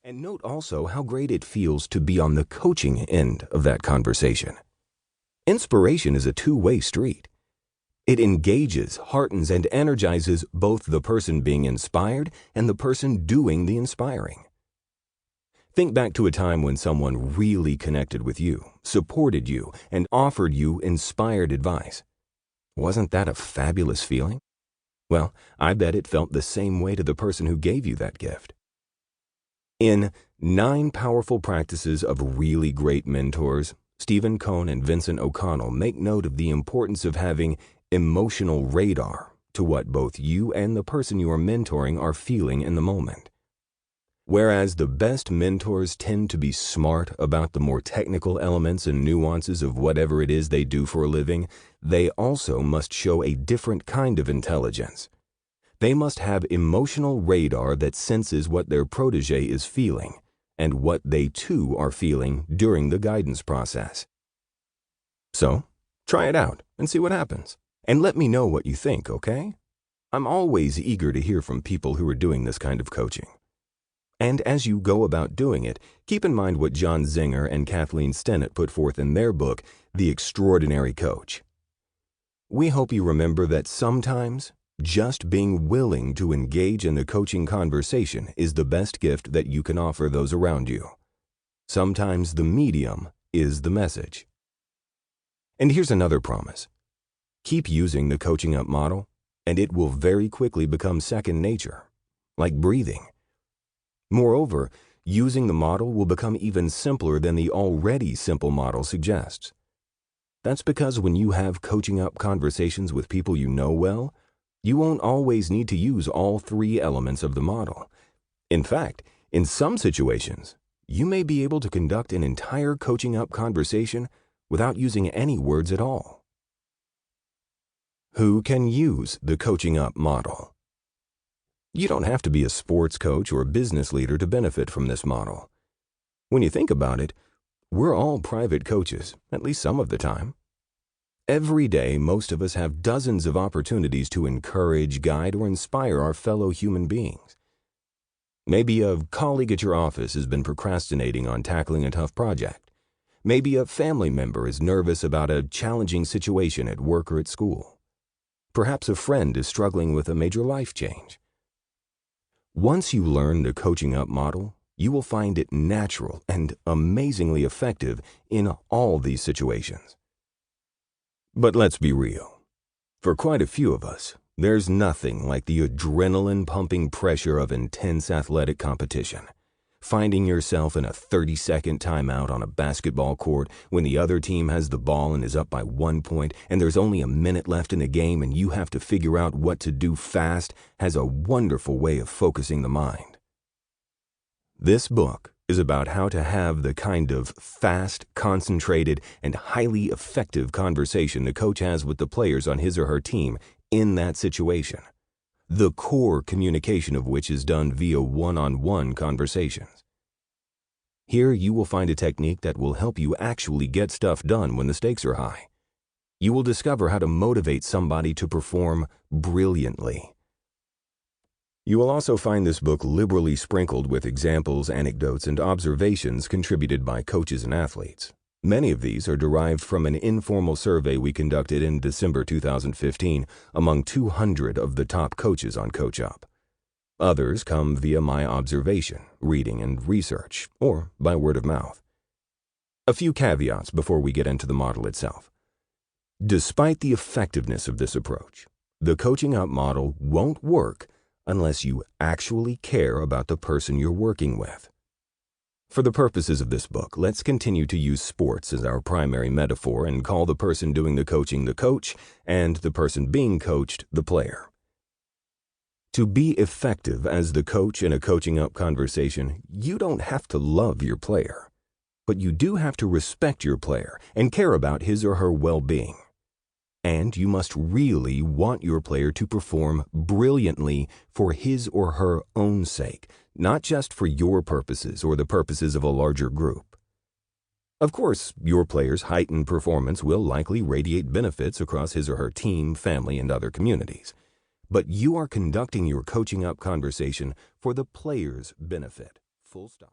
And note also how great it feels to be on the coaching end of that conversation. Inspiration is a two-way street. It engages, heartens, and energizes both the person being inspired and the person doing the inspiring. Think back to a time when someone really connected with you, supported you, and offered you inspired advice. Wasn't that a fabulous feeling? Well, I bet it felt the same way to the person who gave you that gift. In 9 Powerful Practices of Really Great Mentors, Stephen Cohn and Vincent O'Connell make note of the importance of having emotional radar to what both you and the person you are mentoring are feeling in the moment. Whereas the best mentors tend to be smart about the more technical elements and nuances of whatever it is they do for a living, they also must show a different kind of intelligence. They must have emotional radar that senses what their protege is feeling and what they too are feeling during the guidance process. So, try it out and see what happens. And let me know what you think, okay? I'm always eager to hear from people who are doing this kind of coaching. And as you go about doing it, keep in mind what John Zinger and Kathleen Stennett put forth in their book, The Extraordinary Coach. We hope you remember that sometimes just being willing to engage in the coaching conversation is the best gift that you can offer those around you. Sometimes the medium is the message. And here's another promise. Keep using the coaching up model, and it will very quickly become second nature, like breathing. Moreover, using the model will become even simpler than the already simple model suggests. That's because when you have coaching up conversations with people you know well, you won't always need to use all 3 elements of the model. In fact, in some situations, you may be able to conduct an entire coaching up conversation without using any words at all. Who can use the coaching up model? You don't have to be a sports coach or a business leader to benefit from this model. When you think about it, we're all private coaches, at least some of the time. Every day, most of us have dozens of opportunities to encourage, guide, or inspire our fellow human beings. Maybe a colleague at your office has been procrastinating on tackling a tough project. Maybe a family member is nervous about a challenging situation at work or at school. Perhaps a friend is struggling with a major life change. Once you learn the coaching up model, you will find it natural and amazingly effective in all these situations. But let's be real. For quite a few of us, there's nothing like the adrenaline-pumping pressure of intense athletic competition. Finding yourself in a 30-second timeout on a basketball court when the other team has the ball and is up by 1 point and there's only a minute left in the game and you have to figure out what to do fast has a wonderful way of focusing the mind. This book is about how to have the kind of fast, concentrated, and highly effective conversation the coach has with the players on his or her team in that situation, the core communication of which is done via one-on-one conversations. Here you will find a technique that will help you actually get stuff done when the stakes are high. You will discover how to motivate somebody to perform brilliantly. You will also find this book liberally sprinkled with examples, anecdotes, and observations contributed by coaches and athletes. Many of these are derived from an informal survey we conducted in December 2015 among 200 of the top coaches on Coach Up. Others come via my observation, reading, and research, or by word of mouth. A few caveats before we get into the model itself. Despite the effectiveness of this approach, the coaching up model won't work unless you actually care about the person you're working with. For the purposes of this book, let's continue to use sports as our primary metaphor and call the person doing the coaching the coach and the person being coached the player. To be effective as the coach in a coaching up conversation, you don't have to love your player, but you do have to respect your player and care about his or her well-being. And you must really want your player to perform brilliantly for his or her own sake, not just for your purposes or the purposes of a larger group. Of course, your player's heightened performance will likely radiate benefits across his or her team, family, and other communities. But you are conducting your coaching up conversation for the player's benefit. Full stop.